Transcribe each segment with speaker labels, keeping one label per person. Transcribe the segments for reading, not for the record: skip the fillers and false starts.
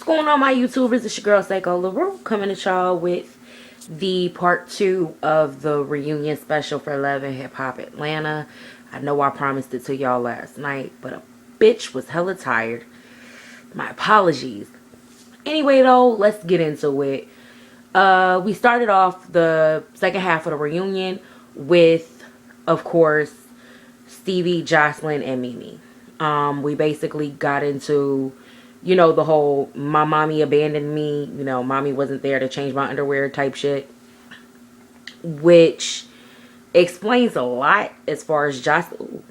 Speaker 1: going on, my YouTubers? It's your girl Psycho LaRue coming at y'all with the part 2 of the reunion special for Love and Hip Hop Atlanta. I know I promised it to y'all last night, but a bitch was hella tired. My apologies. Anyway though, let's get into it. We started off the second half of the reunion with, of course, Stevie, Jocelyn, and Mimi. We basically got into, you know, the whole my mommy abandoned me, you know, mommy wasn't there to change my underwear type shit, which explains a lot as far as Jocelyn.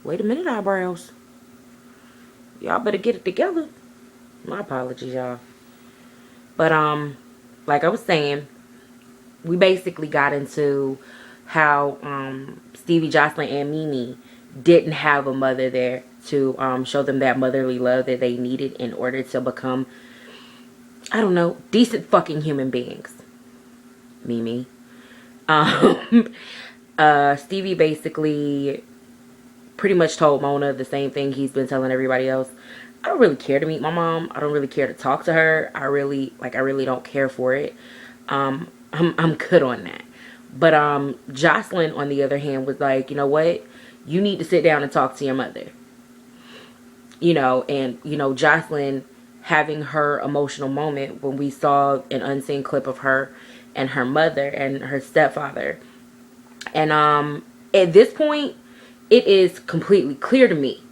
Speaker 1: Wait a minute, eyebrows. Y'all better get it together. My apologies, y'all. But like I was saying, we basically got into how Stevie, Jocelyn, and Mimi didn't have a mother there to show them that motherly love that they needed in order to become, I don't know, decent fucking human beings. Mimi. Stevie basically pretty much told Mona the same thing he's been telling everybody else. I don't really care to meet my mom. I don't really care to talk to her. I really don't care for it. I'm good on that. But Jocelyn, on the other hand, was like, you know what? You need to sit down and talk to your mother. You know, and, you know, Jocelyn having her emotional moment when we saw an unseen clip of her and her mother and her stepfather. And at this point, it is completely clear to me,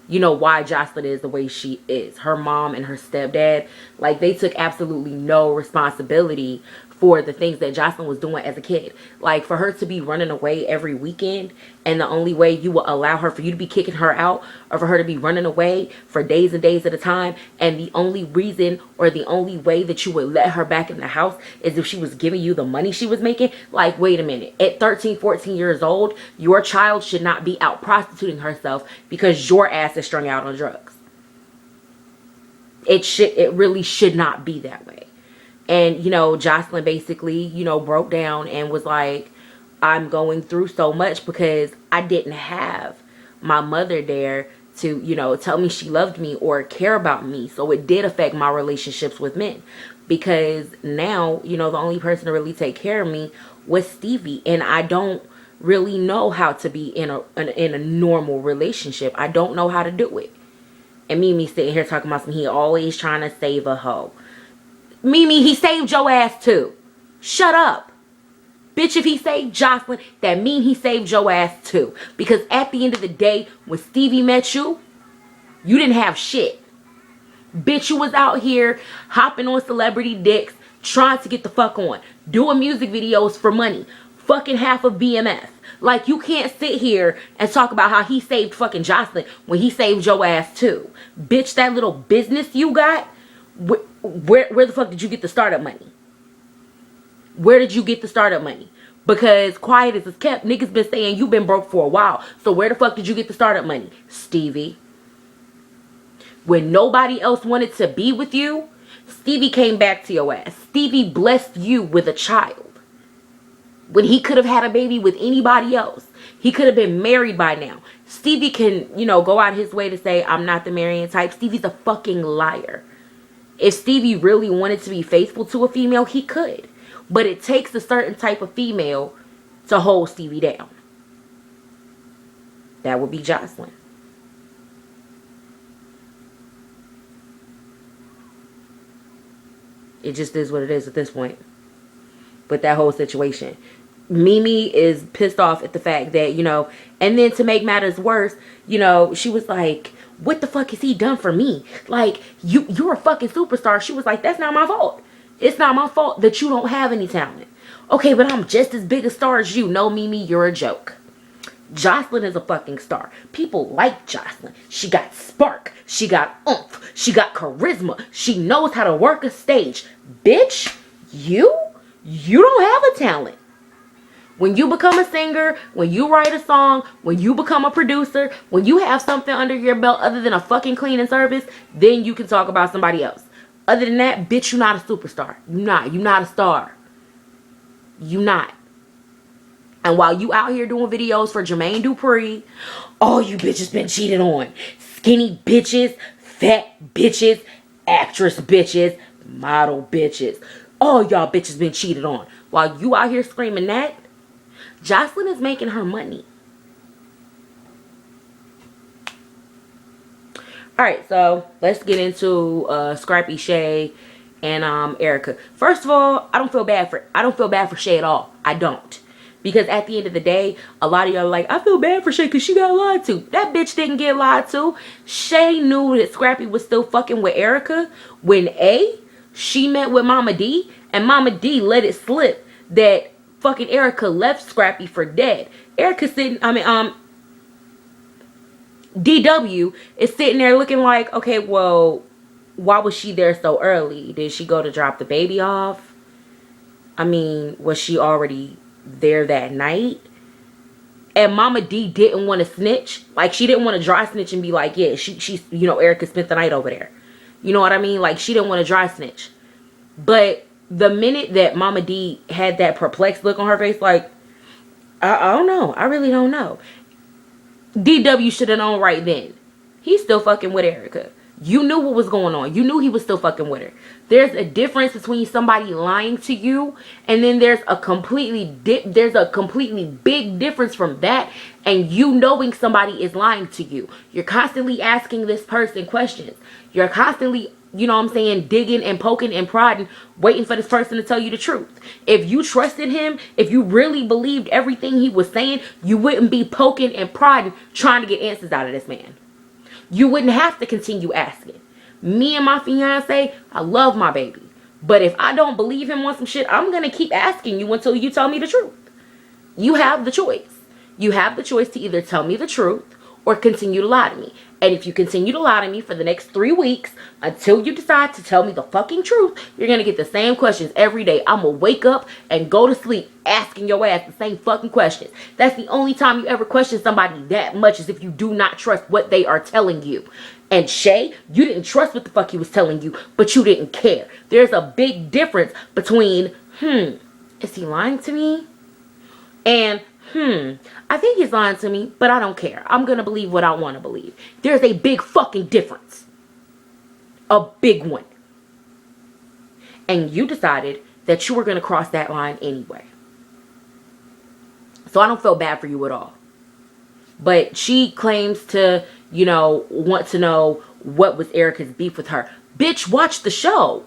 Speaker 1: you know, why Jocelyn is the way she is. Her mom and her stepdad, like, they took absolutely no responsibility for the things that Jocelyn was doing as a kid. Like, for her to be running away every weekend, and the only way you will allow her, for you to be kicking her out, or for her to be running away for days and days at a time, and the only reason or the only way that you would let her back in the house is if she was giving you the money she was making. Like, wait a minute. At 13, 14 years old, your child should not be out prostituting herself because your ass is strung out on drugs. It really should not be that way. And, you know, Jocelyn basically, you know, broke down and was like, I'm going through so much because I didn't have my mother there to, you know, tell me she loved me or care about me. So it did affect my relationships with men, because now, you know, the only person to really take care of me was Stevie. And I don't really know how to be in a normal relationship. I don't know how to do it. And Mimi sitting here talking about he always trying to save a hoe. Mimi, he saved your ass too. Shut up. Bitch, if he saved Jocelyn, that mean he saved your ass too. Because at the end of the day, when Stevie met you, you didn't have shit. Bitch, you was out here hopping on celebrity dicks, trying to get the fuck on, doing music videos for money, fucking half of BMF. Like, you can't sit here and talk about how he saved fucking Jocelyn when he saved your ass too. Bitch, that little business you got, where the fuck did you get the startup money? Where did you get the startup money? Because quiet as it's kept, niggas been saying you've been broke for a while. So where the fuck did you get the startup money? Stevie. When nobody else wanted to be with you, Stevie came back to your ass. Stevie blessed you with a child. When he could have had a baby with anybody else. He could have been married by now. Stevie can, you know, go out his way to say, I'm not the marrying type. Stevie's a fucking liar. If Stevie really wanted to be faithful to a female, he could. But it takes a certain type of female to hold Stevie down. That would be Jocelyn. It just is what it is at this point. With that whole situation. Mimi is pissed off at the fact that, you know, and then to make matters worse, you know, she was like, what the fuck has he done for me? Like, you're a fucking superstar. She was like, that's not my fault. It's not my fault that you don't have any talent. Okay, but I'm just as big a star as you. No, Mimi, you're a joke. Jocelyn is a fucking star. People like Jocelyn. She got spark. She got oomph. She got charisma. She knows how to work a stage. Bitch, you don't have a talent. When you become a singer, when you write a song, when you become a producer, when you have something under your belt other than a fucking cleaning service, then you can talk about somebody else. Other than that, bitch, you're not a superstar. You're not a star. You not. And while you out here doing videos for Jermaine Dupri, all you bitches been cheated on. Skinny bitches, fat bitches, actress bitches, model bitches. All y'all bitches been cheated on. While you out here screaming that, Jocelyn is making her money. Alright, so let's get into Scrappy Shay and Erica. First of all, I don't feel bad for Shay at all. I don't. Because at the end of the day, a lot of y'all are like, I feel bad for Shay because she got lied to. That bitch didn't get lied to. Shay knew that Scrappy was still fucking with Erica when she met with Mama D, and Mama D let it slip that fucking Erica left Scrappy for dead. DW is sitting there looking like, okay, well, why was she there so early? Did she go to drop the baby off? I mean, was she already there that night? And Mama D didn't want to snitch. Like, she didn't want to dry snitch and be like, yeah, she you know, Erica spent the night over there. You know what I mean? Like, she didn't want to dry snitch. But the minute that Mama D had that perplexed look on her face, like, I don't know. I really don't know. DW should have known right then. He's still fucking with Erica. You knew what was going on. You knew he was still fucking with her. There's a difference between somebody lying to you, and then there's a completely big difference from that and you knowing somebody is lying to you. You're constantly asking this person questions. You're constantly, you know what I'm saying, digging and poking and prodding, waiting for this person to tell you the truth. If you trusted him, if you really believed everything he was saying, you wouldn't be poking and prodding trying to get answers out of this man. You wouldn't have to continue asking. Me and my fiance, I love my baby. But if I don't believe him on some shit, I'm going to keep asking you until you tell me the truth. You have the choice. You have the choice to either tell me the truth or continue to lie to me. And if you continue to lie to me for the next 3 weeks until you decide to tell me the fucking truth, you're going to get the same questions every day. I'm going to wake up and go to sleep asking your ass the same fucking questions. That's the only time you ever question somebody that much, is if you do not trust what they are telling you. And Shay, you didn't trust what the fuck he was telling you, but you didn't care. There's a big difference between, is he lying to me? And, I think he's lying to me, but I don't care. I'm going to believe what I want to believe. There's a big fucking difference. A big one. And you decided that you were going to cross that line anyway. So I don't feel bad for you at all. But she claims to, you know, want to know what was Erica's beef with her. Bitch, watch the show.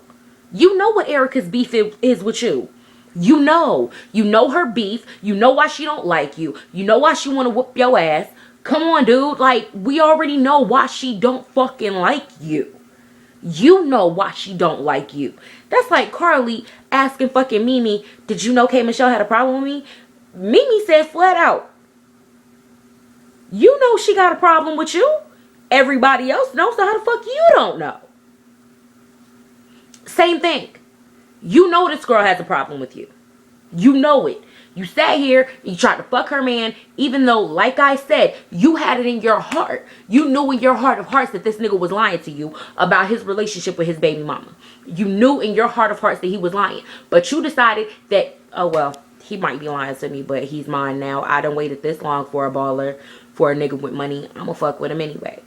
Speaker 1: You know what Erica's beef is with you. You know her beef. You know why she don't like you. You know why she want to whoop your ass. Come on, dude. Like, we already know why she don't fucking like you. You know why she don't like you. That's like Carly asking fucking Mimi, did you know K.Michelle had a problem with me? Mimi said flat out, you know she got a problem with you. Everybody else knows, so how the fuck you don't know? Same thing. You know this girl has a problem with you. You know it. You sat here, you tried to fuck her man, even though, like I said, you had it in your heart. You knew in your heart of hearts that this nigga was lying to you about his relationship with his baby mama. You knew in your heart of hearts that he was lying. But you decided that, oh well, he might be lying to me, but he's mine now. I done waited this long for a baller, for a nigga with money. I'm gonna fuck with him anyway.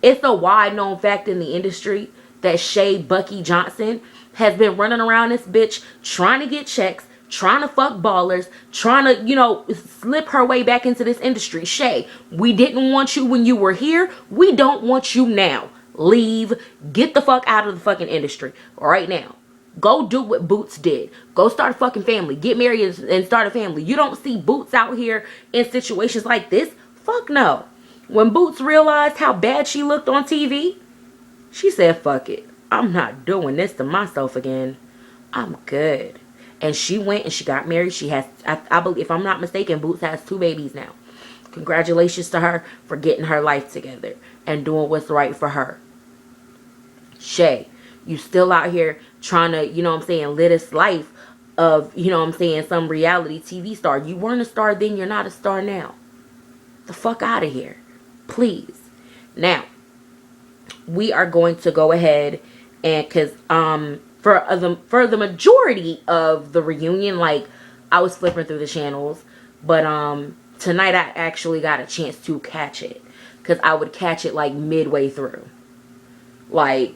Speaker 1: It's a wide known fact in the industry that Shay Bucky Johnson has been running around this bitch trying to get checks, trying to fuck ballers, trying to, you know, slip her way back into this industry. Shay, we didn't want you when you were here. We don't want you now. Leave. Get the fuck out of the fucking industry right now. Go do what Boots did. Go start a fucking family. Get married and start a family. You don't see Boots out here in situations like this. Fuck no. When Boots realized how bad she looked on TV, she said, fuck it. I'm not doing this to myself again. I'm good. And she went and she got married. She has, I believe, if I'm not mistaken, Boots has 2 babies now. Congratulations to her for getting her life together and doing what's right for her. Shay, you still out here trying to, you know what I'm saying, live this life of, you know what I'm saying, some reality TV star. You weren't a star then, you're not a star now. The fuck out of here. Please. Now, we are going to go ahead and, because for the majority of the reunion, like, I was flipping through the channels, but tonight I actually got a chance to catch it, because I would catch it like midway through. like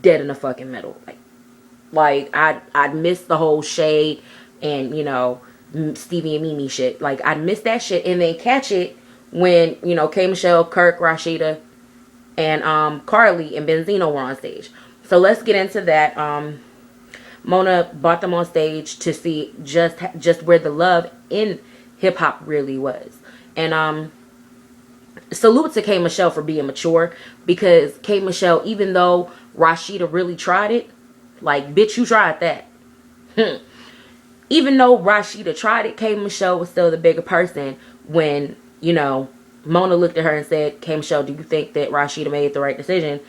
Speaker 1: dead in the fucking middle. Like I'd miss the whole shade and, you know, Stevie and Mimi shit. Like, I'd miss that shit and then catch it when, you know, K.Michelle, Kirk, Rashida, and Carly and Benzino were on stage. So let's get into that. Mona brought them on stage to see just where the love in hip hop really was. And salute to K.Michelle for being mature, because K.Michelle, even though Rashida really tried it, like, bitch, you tried that. Even though Rashida tried it, K.Michelle was still the bigger person when, you know, Mona looked at her and said, K.Michelle, do you think that Rashida made the right decision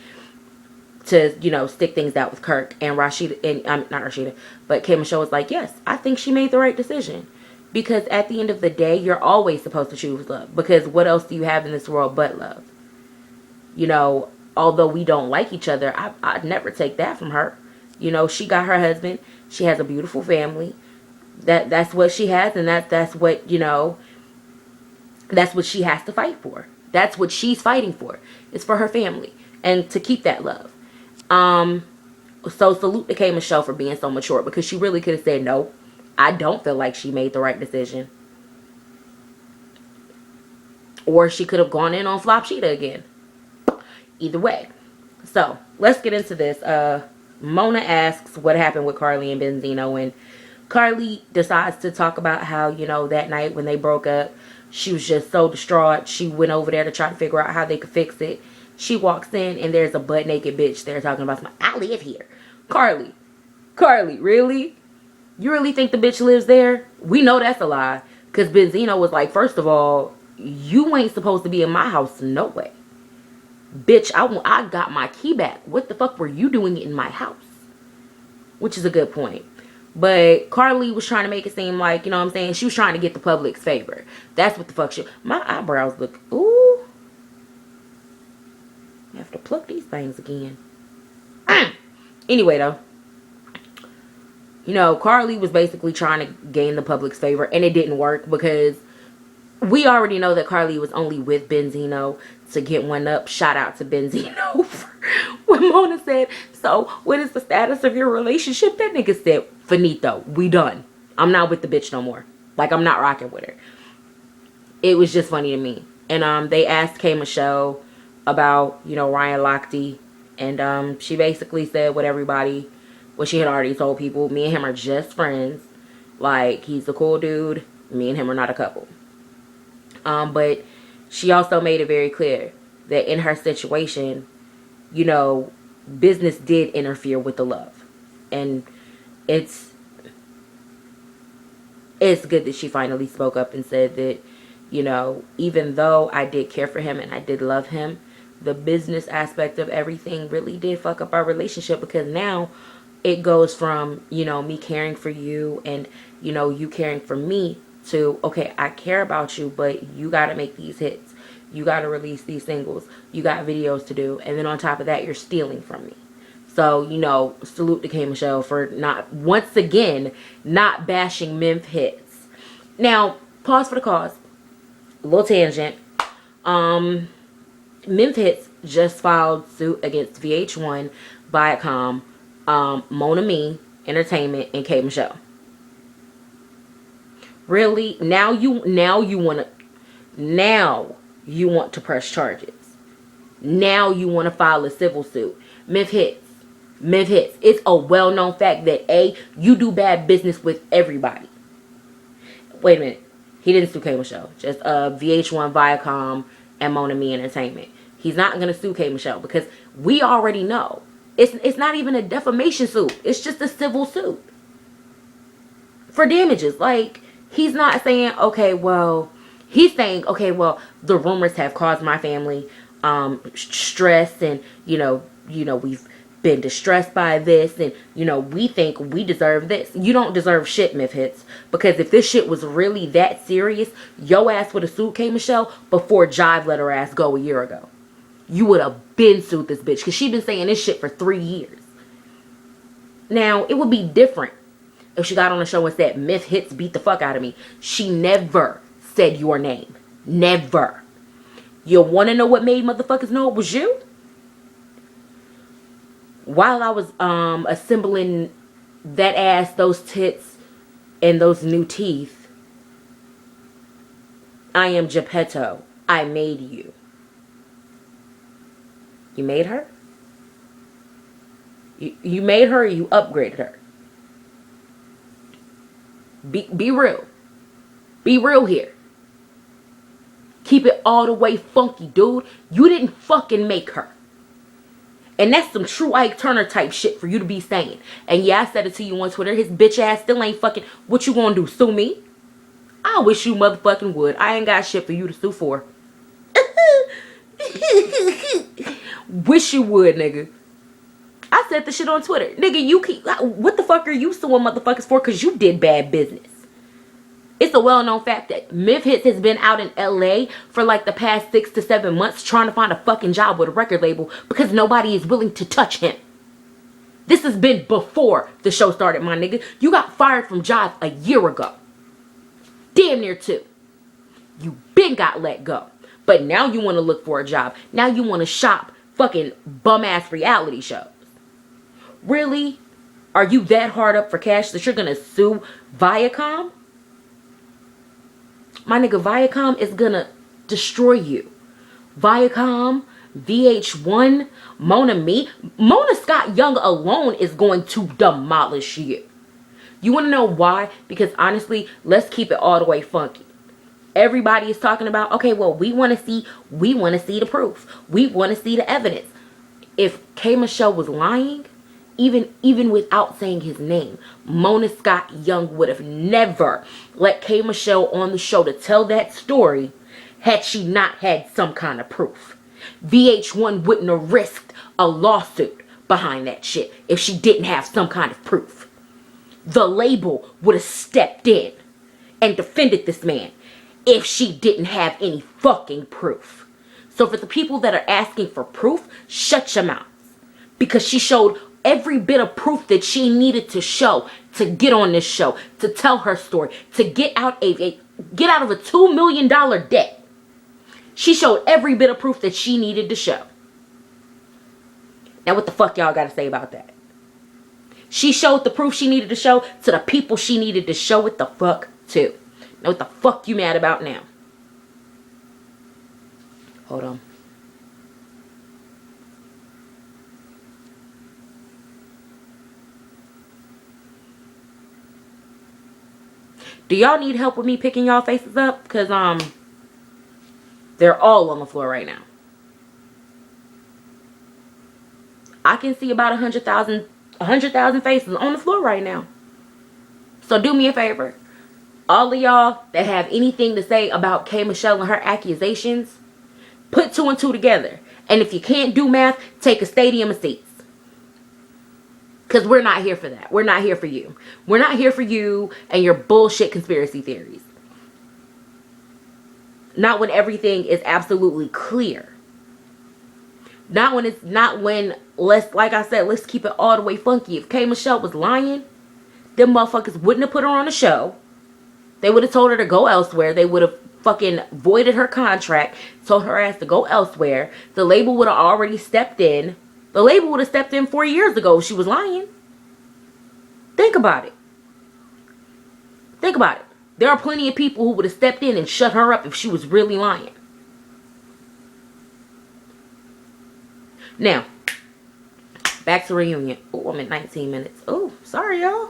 Speaker 1: to, you know, stick things out with Kirk? And Rashida, and not Rashida, but K.Michelle was like, yes, I think she made the right decision. Because at the end of the day, you're always supposed to choose love. Because what else do you have in this world but love? You know, although we don't like each other, I'd never take that from her. You know, she got her husband. She has a beautiful family. That's what she has, and that's what, you know, that's what she has to fight for. That's what she's fighting for. It's for her family and to keep that love. So salute to K.Michelle for being so mature, because she really could have said, no, I don't feel like she made the right decision. Or she could have gone in on Flop Sheeta again. Either way. So let's get into this. Mona asks what happened with Carly and Benzino, and Carly decides to talk about how, you know, that night when they broke up, she was just so distraught. She went over there to try to figure out how they could fix it. She walks in and there's a butt naked bitch there talking about, I live here. Carly, really? You really think the bitch lives there? We know that's a lie. Because Benzino was like, first of all, you ain't supposed to be in my house, no way. Bitch, I got my key back. What the fuck were you doing in my house? Which is a good point. But Carly was trying to make it seem like, you know what I'm saying, she was trying to get the public's favor. That's what the fuck my eyebrows look, ooh. I have to pluck these things again. Anyway, though. You know, Carly was basically trying to gain the public's favor, and it didn't work, because we already know that Carly was only with Benzino to get one up. Shout out to Benzino when Mona said, so what is the status of your relationship? That nigga said, finito, we done. I'm not with the bitch no more. Like, I'm not rocking with her. It was just funny to me. And they asked K.Michelle about, you know, Ryan Lochte, and she basically said what she had already told people. Me and him are just friends. Like, he's a cool dude. Me and him are not a couple. But she also made it very clear that in her situation, you know, business did interfere with the love. And it's good that she finally spoke up and said that, you know, even though I did care for him and I did love him, the business aspect of everything really did fuck up our relationship, because now it goes from, you know, me caring for you and, you know, you caring for me to, okay, I care about you, but you got to make these hits. You got to release these singles. You got videos to do. And then on top of that, you're stealing from me. So, you know, salute to K.Michelle for not, once again, not bashing Memphis hits. Now, pause for the cause. A little tangent. Memphis just filed suit against VH1, Viacom, Mona Me Entertainment, and K.Michelle. Really? Now you want to press charges. Now you want to file a civil suit. Memphis. It's a well-known fact that you do bad business with everybody. Wait a minute. He didn't sue K.Michelle. Just VH1, Viacom, and Mona Me Entertainment. He's not going to sue K.Michelle because we already know. It's not even a defamation suit. It's just a civil suit. For damages. Like, he's not saying, okay, well, he's saying, okay, well, the rumors have caused my family stress, and, you know, we've been distressed by this, and, you know, we think we deserve this. You don't deserve shit, Memphis, because if this shit was really that serious, your ass would have sued K.Michelle before Jive let her ass go a year ago. You would have been sued this bitch, because she been saying this shit for 3 years. Now, it would be different if she got on the show and said, Myth Hits beat the fuck out of me. She never said your name. Never. You want to know what made motherfuckers know it was you? while I was assembling that ass, those tits, and those new teeth, I am Geppetto. I made you. You made her? You made her or you upgraded her? Be real. Be real here. Keep it all the way funky, dude. You didn't fucking make her. And that's some true Ike Turner type shit for you to be saying. And yeah, I said it to you on Twitter. His bitch ass still ain't fucking. What you gonna do? Sue me? I wish you motherfucking would. I ain't got shit for you to sue for. Wish you would, nigga. I said the shit on Twitter. Nigga, you keep. What the fuck are you suing motherfuckers for? Because you did bad business. It's a well-known fact that Myth Hits has been out in LA for like the past 6 to 7 months trying to find a fucking job with a record label because nobody is willing to touch him. This has been before the show started, my nigga. You got fired from Jive a year ago. Damn near 2. You been got let go. But now you want to look for a job. Now you want to shop fucking bum-ass reality shows. Really? Are you that hard up for cash that you're going to sue Viacom? My nigga, Viacom is gonna destroy you. Viacom, VH1, Mona Scott Young alone is going to demolish you. You want to know why? Because honestly, let's keep it all the way funky. Everybody is talking about, okay, well, we want to see the proof. We want to see the evidence. If K.Michelle was lying, even without saying his name, Mona Scott Young would have never let K.Michelle on the show to tell that story had she not had some kind of proof. VH1 wouldn't have risked a lawsuit behind that shit if she didn't have some kind of proof. The label would have stepped in and defended this man if she didn't have any fucking proof. So for the people that are asking for proof, shut your mouths. Because she showed every bit of proof that she needed to show to get on this show, to tell her story, to get out of a $2 million debt. She showed every bit of proof that she needed to show. Now what the fuck y'all gotta say about that? She showed the proof she needed to show to the people she needed to show it the fuck to. Now what the fuck you mad about now? Hold on. Do y'all need help with me picking y'all faces up? Because, they're all on the floor right now. I can see about 100,000 faces on the floor right now. So do me a favor. All of y'all that have anything to say about K.Michelle and her accusations, put 2 and 2 together. And if you can't do math, take a stadium of seats. Because we're not here for that. We're not here for you. We're not here for you and your bullshit conspiracy theories. Not when everything is absolutely clear. Not when like I said, let's keep it all the way funky. If K.Michelle was lying, them motherfuckers wouldn't have put her on the show. They would have told her to go elsewhere. They would have fucking voided her contract, told her ass to go elsewhere. The label would have already stepped in. The label would have stepped in 4 years ago if she was lying. Think about it. Think about it. There are plenty of people who would have stepped in and shut her up if she was really lying. Now, back to reunion. Oh, I'm at 19 minutes. Oh, sorry, y'all.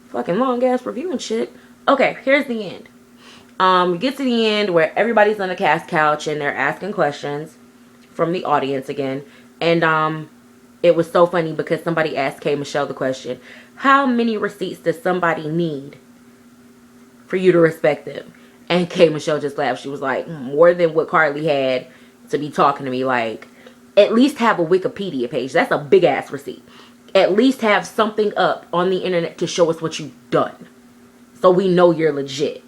Speaker 1: Fucking long ass review and shit. Okay, here's the end. We get to the end where everybody's on the cast couch and they're asking questions from the audience again. And it was so funny because somebody asked K.Michelle the question, how many receipts does somebody need for you to respect them? And K.Michelle just laughed. She was like, more than what Carly had to be talking to me. Like, at least have a Wikipedia page. That's a big ass receipt. At least have something up on the internet to show us what you've done, so we know you're legit.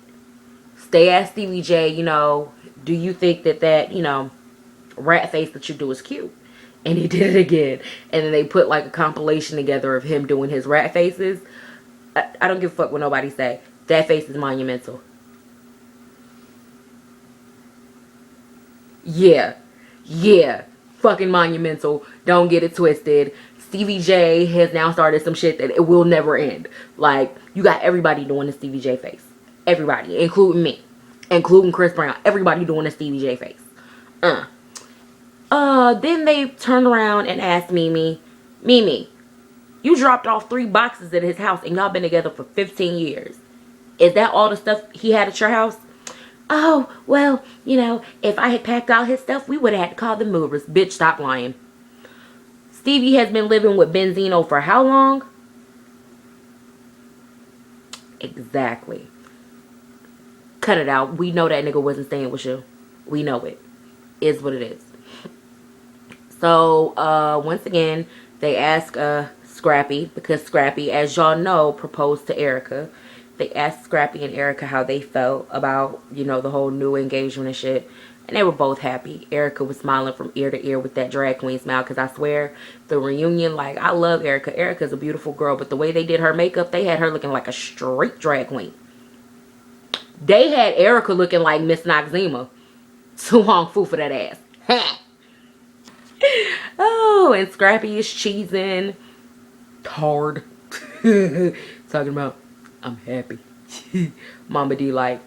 Speaker 1: They asked Stevie J, you know, do you think that, you know, rat face that you do is cute? And he did it again. And then they put like a compilation together of him doing his rat faces. I don't give a fuck what nobody say. That face is monumental. Yeah. Yeah. fucking monumental. Don't get it twisted. Stevie J has now started some shit that it will never end. Like, you got everybody doing the Stevie J face. Everybody, including me. Including Chris Brown. Everybody doing the Stevie J face. Then they turned around and asked Mimi, you dropped off 3 boxes at his house and y'all been together for 15 years. Is that all the stuff he had at your house? Oh, well, you know, if I had packed all his stuff, we would have had to call the movers. Bitch, stop lying. Stevie has been living with Benzino for how long? Exactly. Cut it out. We know that nigga wasn't staying with you. We know it. Is what it is. So, once again, they ask Scrappy, because Scrappy, as y'all know, proposed to Erica. They asked Scrappy and Erica how they felt about, you know, the whole new engagement and shit. And they were both happy. Erica was smiling from ear to ear with that drag queen smile. Because I swear, the reunion, like, I love Erica. Erica's a beautiful girl. But the way they did her makeup, they had her looking like a straight drag queen. They had Erica looking like Miss Noxzema. Too long fu for that ass. Oh, and Scrappy is cheesing hard. Talking about, I'm happy. Mama D like,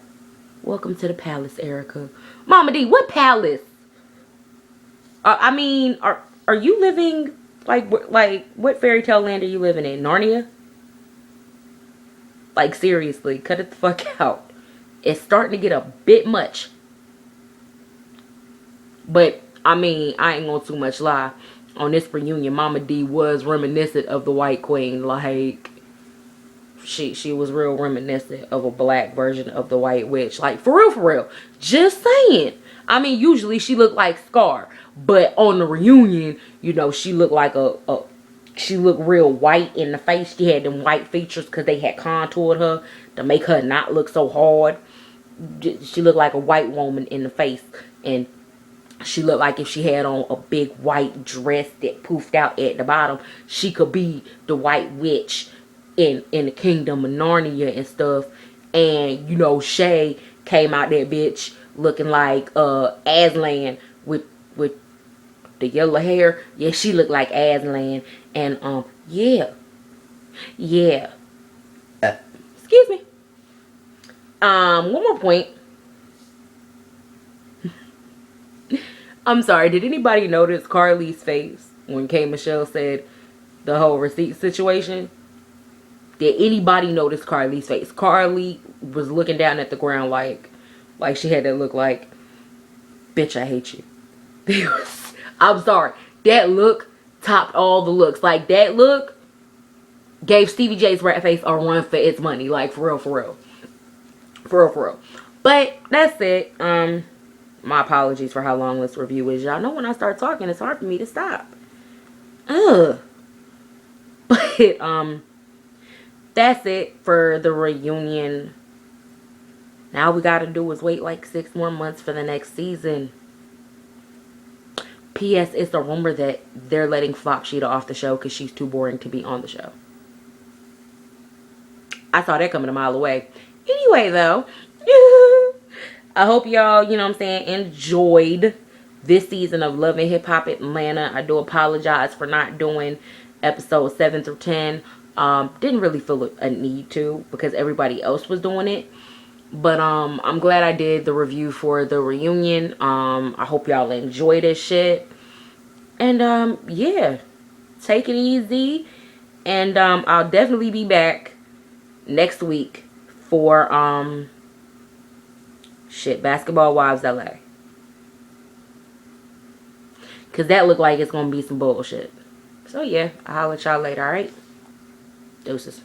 Speaker 1: welcome to the palace, Erica. Mama D, what palace? I mean, are you living, like, what fairy tale land are you living in? Narnia? Like, seriously, cut it the fuck out. It's starting to get a bit much. But, I mean, I ain't gonna too much lie. On this reunion, Mama D was reminiscent of the White Queen. Like, she was real reminiscent of a black version of the White Witch. Like, for real, for real. Just saying. I mean, usually she looked like Scar. But on the reunion, you know, she looked like she looked real white in the face. She had them white features because they had contoured her to make her not look so hard. She looked like a white woman in the face. And she looked like if she had on a big white dress that poofed out at the bottom, she could be the White Witch in the Kingdom of Narnia and stuff. And, you know, Shay came out that bitch looking like Aslan with the yellow hair. Yeah, she looked like Aslan. And, yeah. Excuse me. One more point. I'm sorry, did anybody notice Carly's face when K.Michelle said the whole receipt situation? Did anybody notice Carly's face? Carly was looking down at the ground like she had that look like, bitch, I hate you. I'm sorry. That look topped all the looks. Like, that look gave Stevie J's rat face a run for its money. Like, for real, for real. For real, for real. But, that's it. My apologies for how long this review is. Y'all know when I start talking, it's hard for me to stop. Ugh. But, that's it for the reunion. Now we gotta do is wait like 6 more months for the next season. P.S. It's a rumor that they're letting Flop Sheeta off the show because she's too boring to be on the show. I saw that coming a mile away. Anyway, though. I hope y'all, you know what I'm saying, enjoyed this season of Love and Hip Hop Atlanta. I do apologize for not doing episodes 7 through 10. Didn't really feel a need to because everybody else was doing it. But I'm glad I did the review for the reunion. I hope y'all enjoy this shit. And yeah, take it easy. And I'll definitely be back next week for Basketball Wives LA. Cause that looked like it's gonna be some bullshit. So yeah, I'll holler at y'all later, alright? Deuces.